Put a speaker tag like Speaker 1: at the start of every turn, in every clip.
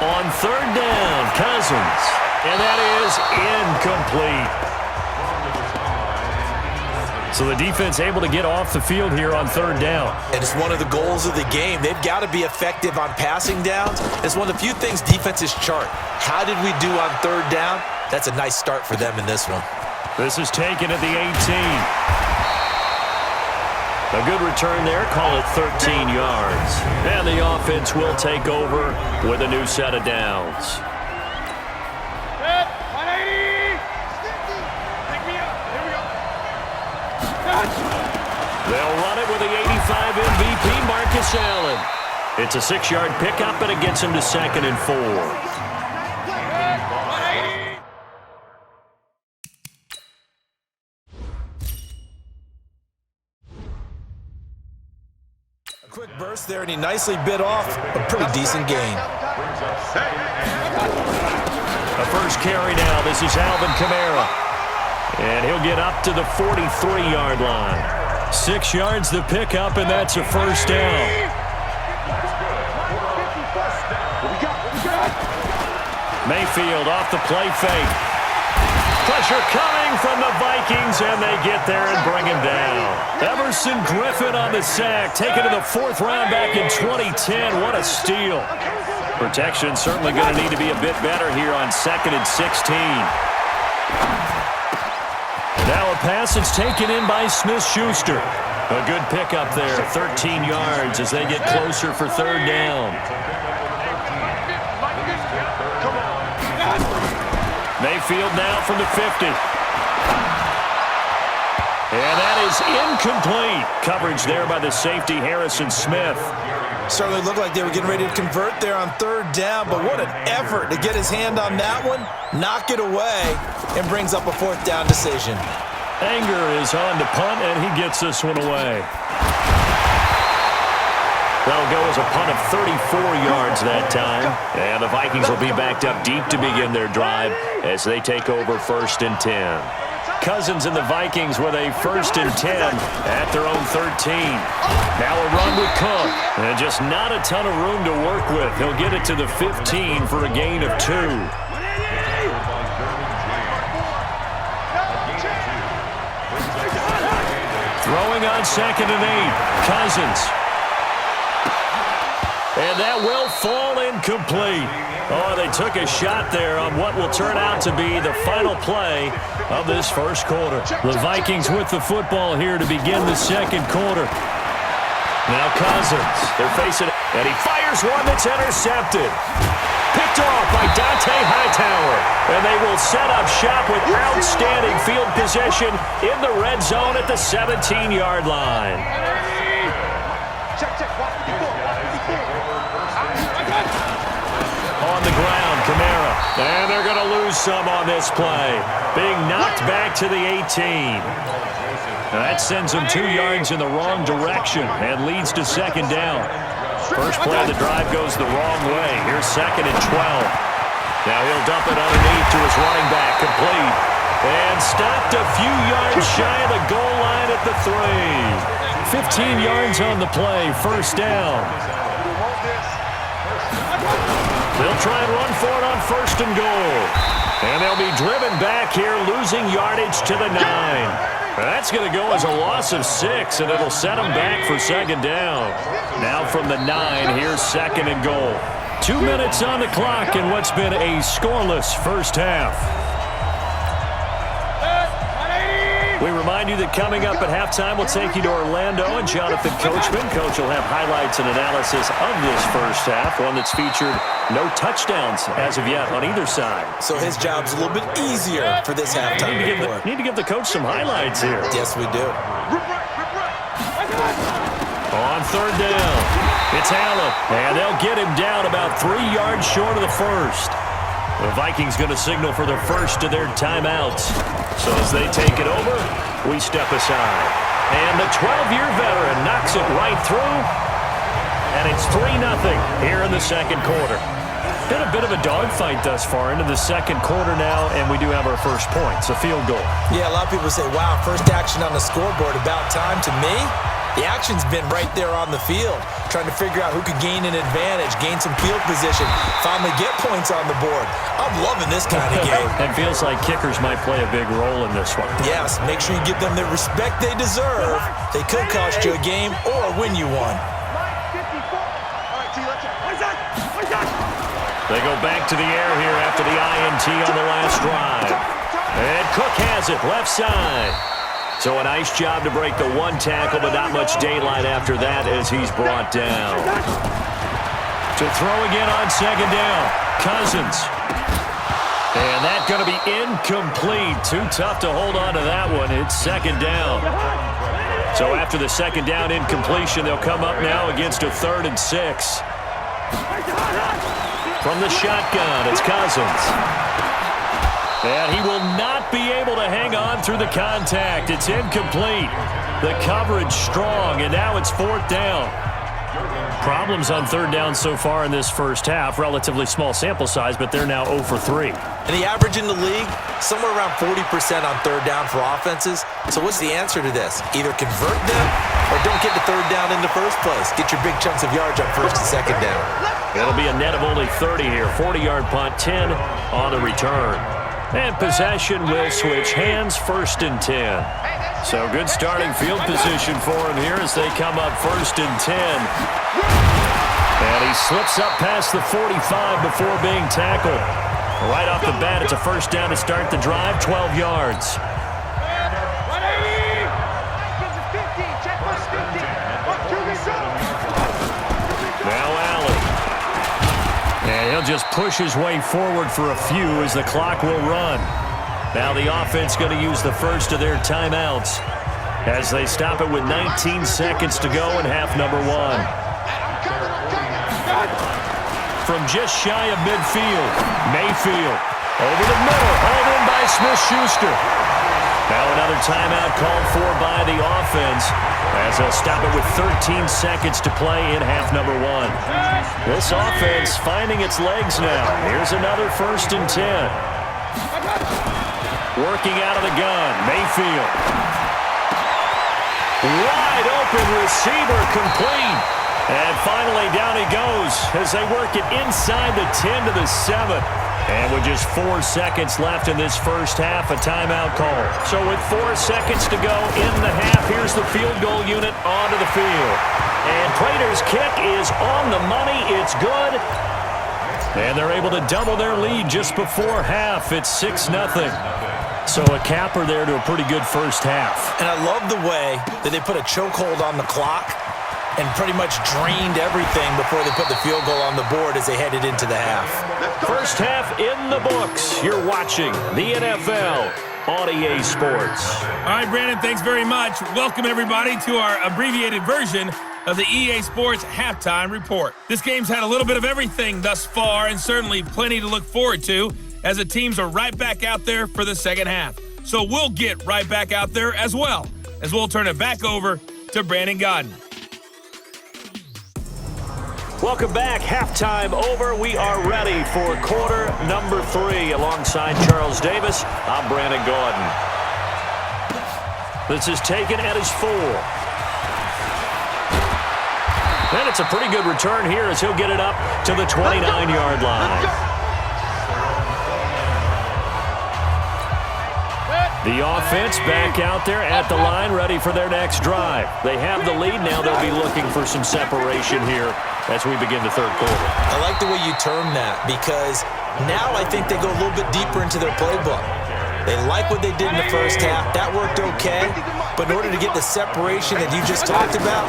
Speaker 1: On third down, Cousins. And that is incomplete. So the defense able to get off the field here on third down.
Speaker 2: And it's one of the goals of the game. They've got to be effective on passing downs. It's one of the few things defenses chart. How did we do on third down? That's a nice start for them in this one.
Speaker 1: This is taken at the 18. A good return there. Call it 13 yards. And the offense will take over with a new set of downs. They'll run it with the 85 MVP, Marcus Allen. It's a 6-yard pickup, and it gets him to 2nd and 4.
Speaker 2: A quick burst there, and he nicely bit off a pretty decent gain.
Speaker 1: A first carry now. This is Alvin Kamara. And he'll get up to the 43-yard line. 6 yards to pick up, and that's a first down. Mayfield off the play fake. Pressure coming from the Vikings, and they get there and bring him down. Everson Griffin on the sack, taken to the 4th round back in 2010. What a steal. Protection certainly going to need to be a bit better here on 2nd and 16. Now a pass that's taken in by Smith-Schuster. A good pickup there, 13 yards as they get closer for third down. Mayfield now from the 50. And that is incomplete. Coverage there by the safety, Harrison Smith.
Speaker 2: Certainly looked like they were getting ready to convert there on third down, but what an effort to get his hand on that one, knock it away, and brings up a 4th down decision.
Speaker 1: Anger is on to punt, and he gets this one away. That'll go as a punt of 34 yards that time. And the Vikings will be backed up deep to begin their drive as they take over 1st and 10. Cousins and the Vikings with a 1st and 10 at their own 13. Now a run with Cook. And just not a ton of room to work with. He'll get it to the 15 for a gain of 2. Throwing on 2nd and 8. Cousins. And that will fall incomplete. Oh, they took a shot there on what will turn out to be the final play of this first quarter. The Vikings with the football here to begin the second quarter. Now Cousins. They're facing it, and he fires one that's intercepted. Picked off by Dante Hightower. And they will set up shop with outstanding field position in the red zone at the 17-yard line. On the ground, Kamara. And they're going to lose some on this play. Being knocked back to the 18. Now that sends them 2 yards in the wrong direction and leads to 2nd down. First play of the drive goes the wrong way. Here's 2nd and 12. Now he'll dump it underneath to his running back, complete. And stopped a few yards shy of the goal line at the 3. 15 yards on the play, first down. They'll try and run for it on 1st and goal. And they'll be driven back here, losing yardage to the 9. That's going to go as a loss of 6, and it'll set them back for 2nd down. Now from the 9, here's 2nd and goal. 2 minutes on the clock in what's been a scoreless first half. We remind you that coming up at halftime, we'll take you to Orlando and Jonathan Coachman. Coach will have highlights and analysis of this first half, one that's featured no touchdowns as of yet on either side.
Speaker 2: So his job's a little bit easier for this halftime report.
Speaker 1: Need to give the coach some highlights here.
Speaker 2: Yes, we do.
Speaker 1: On third down, it's Allen, and they'll get him down about 3 yards short of the first. The Vikings going to signal for the first of their timeouts. So as they take it over, we step aside. And the 12-year veteran knocks it right through. And it's 3-0 here in the second quarter. Been a bit of a dogfight thus far into the second quarter now, and we do have our first points, a field goal.
Speaker 2: Yeah, a lot of people say, wow, first action on the scoreboard, about time. To me, The action's been right there on the field, trying to figure out who could gain an advantage, gain some field position, finally get points on the board. I'm loving this kind of game.
Speaker 1: It feels like kickers might play a big role in this one.
Speaker 2: Yes, make sure you give them the respect they deserve. They could cost you a game or win you one.
Speaker 1: They go back to the air here after the INT on the last drive. And Cook has it, left side. So a nice job to break the one tackle, but not much daylight after that as he's brought down. To throw again on second down, Cousins. And that's going to be incomplete. Too tough to hold on to that one. It's second down. So after the second down incompletion, they'll come up now against a 3rd and 6. From the shotgun, it's Cousins. And he will not be able to hang on through the contact. It's incomplete. The coverage strong, and now it's 4th down. Problems on 3rd down so far in this first half. Relatively small sample size, but they're now 0 for 3.
Speaker 2: And the average in the league, somewhere around 40% on 3rd down for offenses. So what's the answer to this? Either convert them or don't get the 3rd down in the first place. Get your big chunks of yards on 1st and 2nd down.
Speaker 1: It'll be a net of only 30 here. 40-yard punt, 10 on the return. And possession will switch hands, 1st and 10. So good starting field position for him here as they come up 1st and 10. And he slips up past the 45 before being tackled. Right off the bat, it's a 1st down to start the drive, 12 yards. Now Allen. And he'll just push his way forward for a few as the clock will run. Now the offense going to use the first of their timeouts as they stop it with 19 seconds to go in half number 1. From just shy of midfield, Mayfield over the middle, hauled in by Smith-Schuster. Now another timeout called for by the offense as they'll stop it with 13 seconds to play in half number 1. This offense finding its legs now. Here's another 1st and 10. Working out of the gun, Mayfield. Wide open receiver, complete. And finally down he goes as they work it inside the 10 to the 7. And with just 4 seconds left in this first half, a timeout call. So with 4 seconds to go in the half, here's the field goal unit onto the field. And Prater's kick is on the money. It's good. And they're able to double their lead just before half. It's 6-0. So a capper there to a pretty good first half.
Speaker 2: And I love the way that they put a chokehold on the clock and pretty much drained everything before they put the field goal on the board as they headed into the half.
Speaker 1: First half in the books. You're watching the NFL on EA Sports.
Speaker 3: All right, Brandon, thanks very much. Welcome, everybody, to our abbreviated version of the EA Sports Halftime Report. This game's had a little bit of everything thus far and certainly plenty to look forward to as the teams are right back out there for the second half. So we'll get right back out there as well as we'll turn it back over to Brandon Godden.
Speaker 1: Welcome back. Halftime over. We are ready for quarter number 3. Alongside Charles Davis, I'm Brandon Gordon. This is taken at his 4. And it's a pretty good return here as he'll get it up to the 29-yard line. The offense back out there at the line, ready for their next drive. They have the lead. Now they'll be looking for some separation here as we begin the third quarter.
Speaker 2: I like the way you term that because now I think they go a little bit deeper into their playbook. They like what they did in the first half. That worked okay. But in order to get the separation that you just talked about,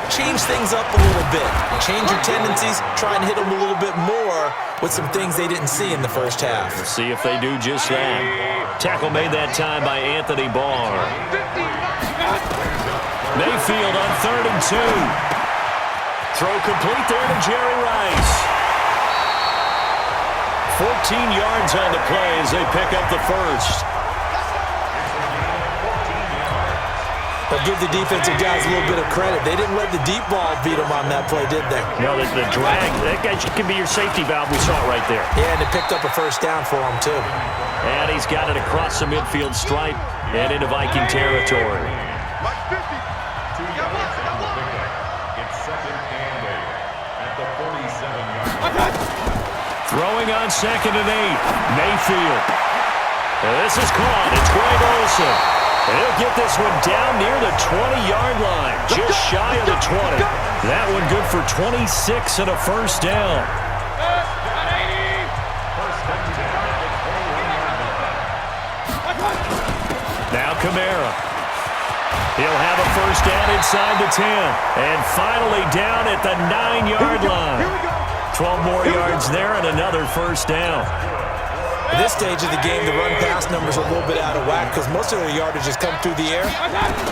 Speaker 2: change things up a little bit. Change your tendencies. Try and hit them a little bit more with some things they didn't see in the first half.
Speaker 1: Let's see if they do just that. Tackle made that time by Anthony Barr. Mayfield on 3rd and 2. Throw complete there to Jerry Rice. 14 yards on the play as they pick up the first.
Speaker 2: But give the defensive guys a little bit of credit. They didn't let the deep ball beat them on that play, did they?
Speaker 1: No, the drag. That guy can be your safety valve. We saw it right there.
Speaker 2: Yeah, and it picked up a first down for him, too.
Speaker 1: And he's got it across the midfield stripe and into Viking territory. Throwing on 2nd and 8. Mayfield. And this is caught. It's Greg Olsen. And he'll get this one down near the 20-yard line, just shy of the 20. That one good for 26 and a first down. Now Kamara. He'll have a first down inside the 10. And finally down at the 9-yard line. 12 more yards there and another first down.
Speaker 2: At this stage of the game, the run-pass numbers are a little bit out of whack because most of their yardage has come through the air.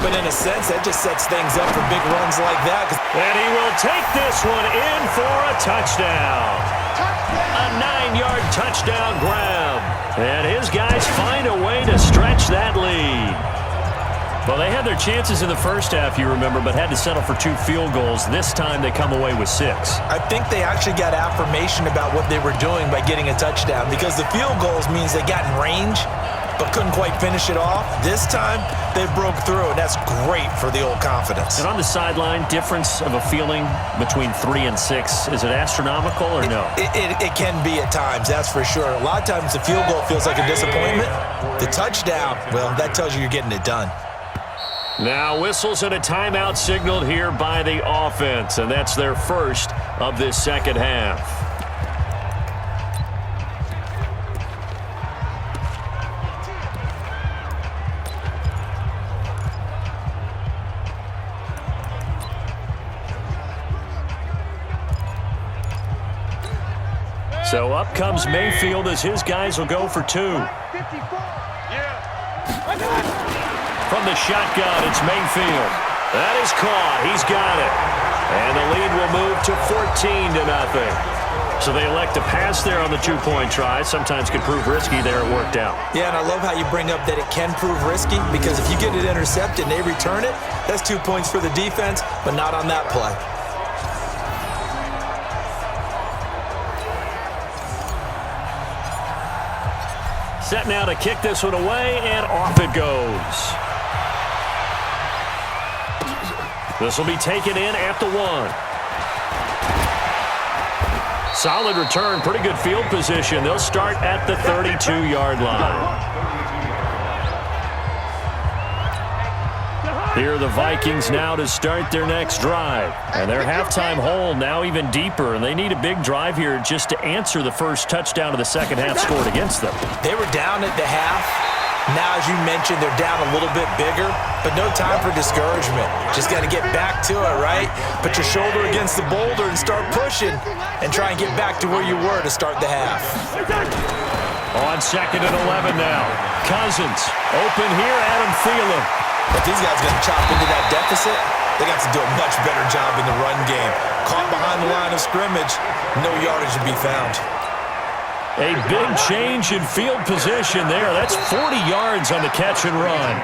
Speaker 2: But in a sense, that just sets things up for big runs like that.
Speaker 1: And he will take this one in for a touchdown. A 9-yard touchdown grab. And his guys find a way to stretch that lead. Well, they had their chances in the first half, you remember, but had to settle for 2 field goals. This time they come away with 6.
Speaker 2: I think they actually got affirmation about what they were doing by getting a touchdown because the field goals means they got in range but couldn't quite finish it off. This time, they broke through, and that's great for the old confidence.
Speaker 1: And on the sideline, difference of a feeling between 3 and 6, is it astronomical or no?
Speaker 2: It can be at times, that's for sure. A lot of times the field goal feels like a disappointment. The touchdown, well, that tells you you're getting it done.
Speaker 1: Now whistles and a timeout signaled here by the offense, and that's their first of this second half. So up comes Mayfield as his guys will go for 2. From the shotgun, it's Mayfield. That is caught. He's got it. And the lead will move to 14-0. So they elect to pass there on the 2-point try. Sometimes could prove risky. There it worked out.
Speaker 2: Yeah, and I love how you bring up that it can prove risky because if you get it intercepted and they return it, that's 2 points for the defense, but not on that play.
Speaker 1: Set now to kick this one away, and off it goes. This will be taken in at the 1. Solid return, pretty good field position. They'll start at the 32-yard line. Here are the Vikings now to start their next drive. And their halftime hole now even deeper, and they need a big drive here just to answer the first touchdown of the second half scored against them.
Speaker 2: They were down at the half. Now, as you mentioned, they're down a little bit bigger, but no time for discouragement. Just got to get back to it, right? Put your shoulder against the boulder and start pushing and try and get back to where you were to start the half.
Speaker 1: On 2nd and 11 now. Cousins open here, Adam Thielen.
Speaker 2: If these guys are going to chop into that deficit, they got to do a much better job in the run game. Caught behind the line of scrimmage, no yardage to be found.
Speaker 1: A big change in field position there. That's 40 yards on the catch and run.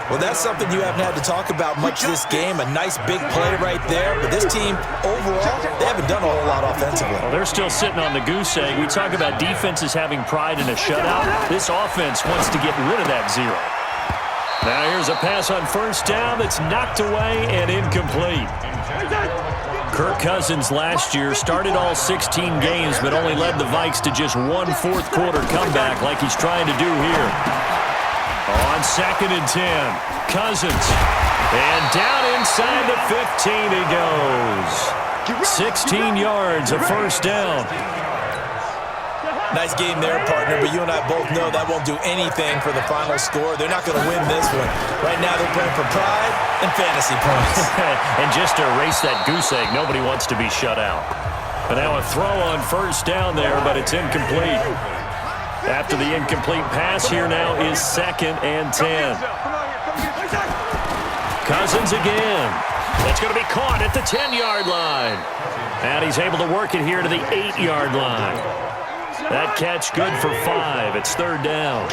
Speaker 2: Well, that's something you haven't had to talk about much this game. A nice big play right there. But this team, overall, they haven't done a whole lot offensively.
Speaker 1: Well, they're still sitting on the goose egg. We talk about defenses having pride in a shutout. This offense wants to get rid of that 0. Now here's a pass on first down that's knocked away and incomplete. Kirk Cousins last year started all 16 games but only led the Vikes to just 1 fourth-quarter comeback like he's trying to do here. On 2nd and 10, Cousins. And down inside the 15 he goes. 16 yards, a first down.
Speaker 2: Nice game there, partner, but you and I both know that won't do anything for the final score. They're not going to win this one. Right now they're playing for pride and fantasy points.
Speaker 1: And just to erase that goose egg, nobody wants to be shut out. But now a throw on first down there, but it's incomplete. After the incomplete pass, here now is 2nd and 10. Cousins again. That's going to be caught at the 10-yard line. And he's able to work it here to the 8-yard line. That catch good for 5. It's 3rd down.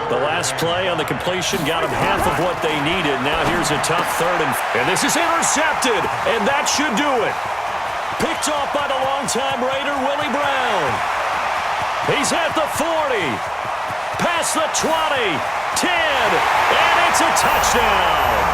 Speaker 1: The last play on the completion got them half of what they needed. Now here's a tough 3rd and this is intercepted, and that should do it. Picked off by the longtime Raider, Willie Brown. He's at the 40, past the 20, 10, and it's a touchdown.